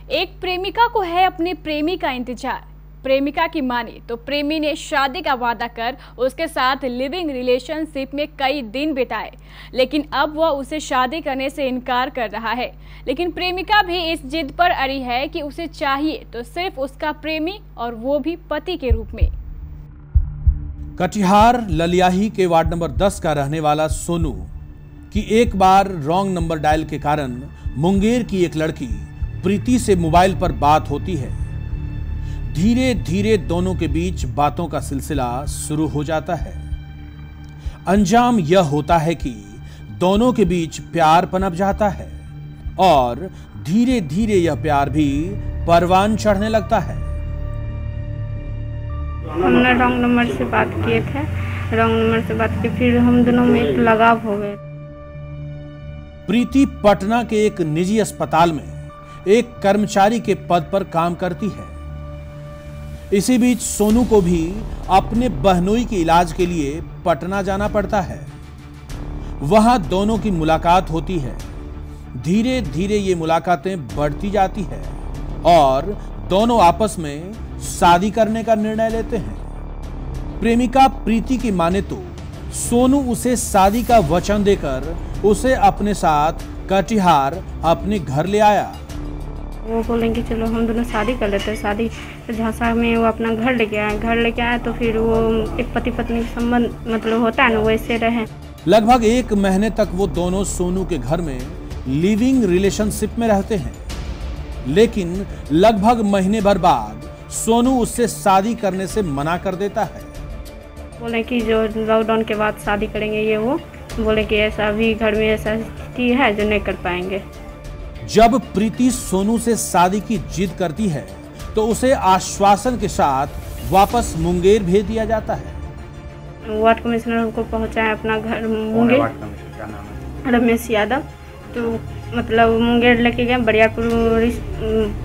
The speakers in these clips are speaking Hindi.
एक प्रेमिका को है अपने प्रेमी का इंतजार। प्रेमिका की माने तो प्रेमी ने शादी का वादा कर उसके साथ लिविंग रिलेशनशिप में कई दिन बिताए, लेकिन अब वह उसे शादी करने से इनकार कर रहा है। लेकिन प्रेमिका भी इस जिद पर अड़ी है कि उसे चाहिए तो सिर्फ उसका प्रेमी, और वो भी पति के रूप में। कटिहार ललियाही के वार्ड नंबर 10 का रहने वाला सोनू की एक बार रॉन्ग नंबर डायल के कारण मुंगेर की एक लड़की प्रीति से मोबाइल पर बात होती है। धीरे धीरे दोनों के बीच बातों का सिलसिला शुरू हो जाता है। अंजाम यह होता है कि दोनों के बीच प्यार पनप जाता है और धीरे धीरे यह प्यार भी परवान चढ़ने लगता है। हमने रॉन्ग नंबर से बात किए थे, रॉन्ग नंबर से बात की, फिर हम दोनों में एक लगाव हो गए। प्रीति पटना के एक निजी अस्पताल में एक कर्मचारी के पद पर काम करती है। इसी बीच सोनू को भी अपने बहनोई के इलाज के लिए पटना जाना पड़ता है। वहां दोनों की मुलाकात होती है। धीरे धीरे ये मुलाकातें बढ़ती जाती है और दोनों आपस में शादी करने का निर्णय लेते हैं। प्रेमिका प्रीति की माने तो सोनू उसे शादी का वचन देकर उसे अपने साथ कटिहार अपने घर ले आया। वो बोलेंगे चलो हम दोनों शादी कर लेते हैं। शादी झांसा में वो अपना घर लेके आया तो फिर वो एक पति पत्नी का संबंध मतलब होता है ना, वैसे रहे। लगभग 1 महीने तक वो दोनों सोनू के घर में लिविंग रिलेशनशिप में रहते हैं, लेकिन लगभग महीने भर बाद सोनू उससे शादी करने से मना कर देता है। बोले कि जो लॉकडाउन के बाद शादी करेंगे, ये वो बोले कि ऐसा अभी घर में ऐसा स्थिति है जो नहीं कर पाएंगे। जब प्रीति सोनू से शादी की जिद करती है तो उसे आश्वासन के साथ वापस मुंगेर भेज दिया जाता है। वार्ड कमिश्नर को पहुंचाया अपना घर मुंगेर, रमेश यादव। तो मतलब मुंगेर लेके गए, बरियारपुर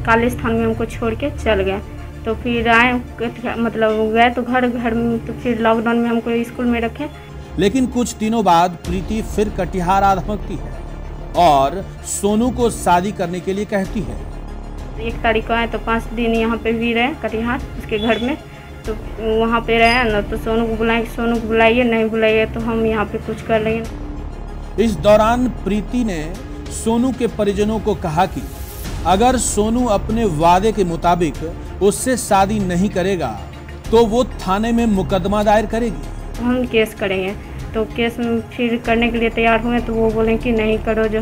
काली स्थान में हमको छोड़ के चल गए। तो फिर आए, मतलब गए तो घर में, तो फिर लॉकडाउन में हमको स्कूल में रखे। लेकिन कुछ दिनों बाद प्रीति फिर कटिहार आ धमकती है और सोनू को शादी करने के लिए कहती है। 1 तारीख को आए तो 5 दिन यहाँ पे भी रहे कटिहार उसके घर में। तो वहाँ पे रहे ना, तो सोनू को बुलाइए, नहीं बुलाइए तो हम यहाँ पे कुछ कर लेंगे। इस दौरान प्रीति ने सोनू के परिजनों को कहा कि अगर सोनू अपने वादे के मुताबिक उससे शादी नहीं करेगा तो वो थाने में मुकदमा दायर करेगी। हम केस करेंगे। तो केस में फिर करने के लिए तैयार हुए तो वो बोले कि नहीं करो, जो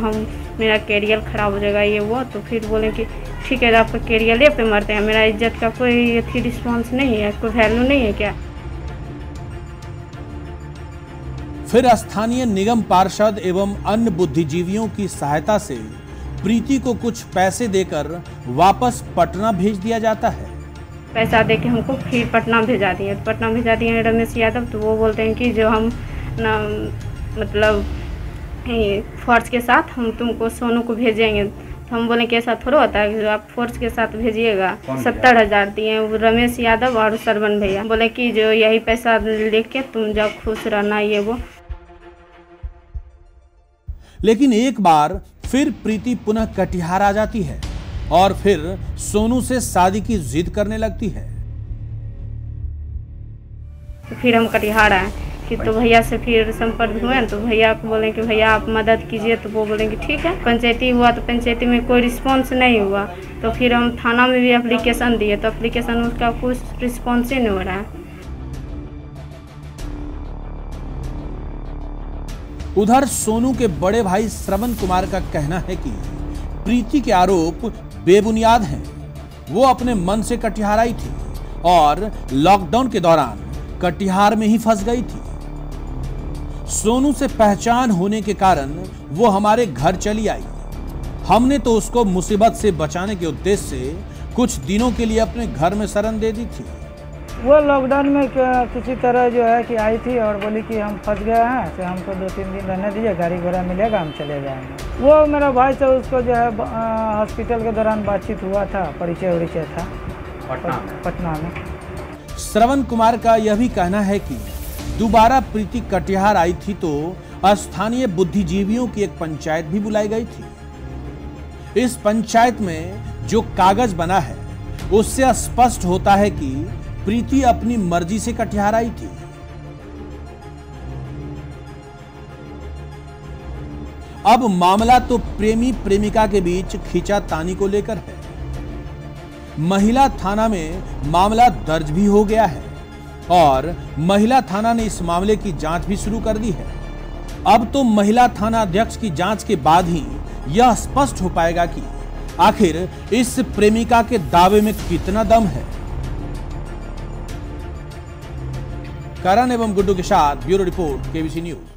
मेरा कैरियर खराब हो जाएगा, ये वो। तो फिर बोले कि ठीक है, आपका कैरियर पे मरते हैं, मेरा इज्जत का कोई रिस्पॉन्स नहीं है, कोई वैल्यू नहीं है क्या। फिर स्थानीय निगम पार्षद एवं अन्य बुद्धिजीवियों की सहायता से प्रीति को कुछ पैसे देकर वापस पटना भेज दिया जाता है। पैसा दे के हमको फिर पटना भेजा दिए रमेश यादव। तो वो बोलते हैं कि जो हम ना मतलब फोर्स के साथ हम तुमको सोनू को भेजेंगे। तो हम बोले कि ऐसा थोड़ा होता है कि आप फोर्स के साथ भेजिएगा। 70,000 दिए रमेश यादव और सरवन भैया, बोले कि जो यही पैसा लेके तुम जाओ, खुश रहना, ये वो। लेकिन एक बार फिर प्रीति पुनः कटिहार आ जाती है और फिर सोनू से शादी की जिद करने लगती है। तो फिर हम कटिहार आए कि तो भैया से फिर संपर्क हुए, तो भैया को बोले कि भैया आप मदद कीजिए। तो वो बोले कि ठीक है। पंचायती हुआ तो पंचायती में कोई रिस्पॉन्स नहीं हुआ। तो फिर हम थाना में भी एप्लीकेशन दिए, तो एप्लीकेशन उसका कुछ रिस्पॉन्स ही नहीं हो रहा है। उधर सोनू के बड़े भाई श्रवण कुमार का कहना है कि प्रीति के आरोप बेबुनियाद हैं। वो अपने मन से कटिहार आई थी और लॉकडाउन के दौरान कटिहार में ही फंस गई थी। सोनू से पहचान होने के कारण वो हमारे घर चली आई। हमने तो उसको मुसीबत से बचाने के उद्देश्य से कुछ दिनों के लिए अपने घर में शरण दे दी थी। वो लॉकडाउन में किसी तरह जो है कि आई थी और बोली कि हम फंस गए हैं, तो हमको 2-3 दिन रहने दीजिए, गाड़ी घोड़ा मिलेगा, हम चले जाएंगे। वो मेरा भाई से उसको जो है हॉस्पिटल के दौरान बातचीत हुआ था, परिचय था पटना में। श्रवण कुमार का यह भी कहना है कि दोबारा प्रीति कटिहार आई थी तो स्थानीय बुद्धिजीवियों की एक पंचायत भी बुलाई गई थी। इस पंचायत में जो कागज बना है उससे स्पष्ट होता है कि प्रीति अपनी मर्जी से कटिहार आई थी। अब मामला तो प्रेमी प्रेमिका के बीच खींचातानी को लेकर है। महिला थाना में मामला दर्ज भी हो गया है और महिला थाना ने इस मामले की जांच भी शुरू कर दी है। अब तो महिला थाना अध्यक्ष की जांच के बाद ही यह स्पष्ट हो पाएगा कि आखिर इस प्रेमिका के दावे में कितना दम है। करण एवं गुड्डू के साथ ब्यूरो रिपोर्ट, केबीसी न्यूज।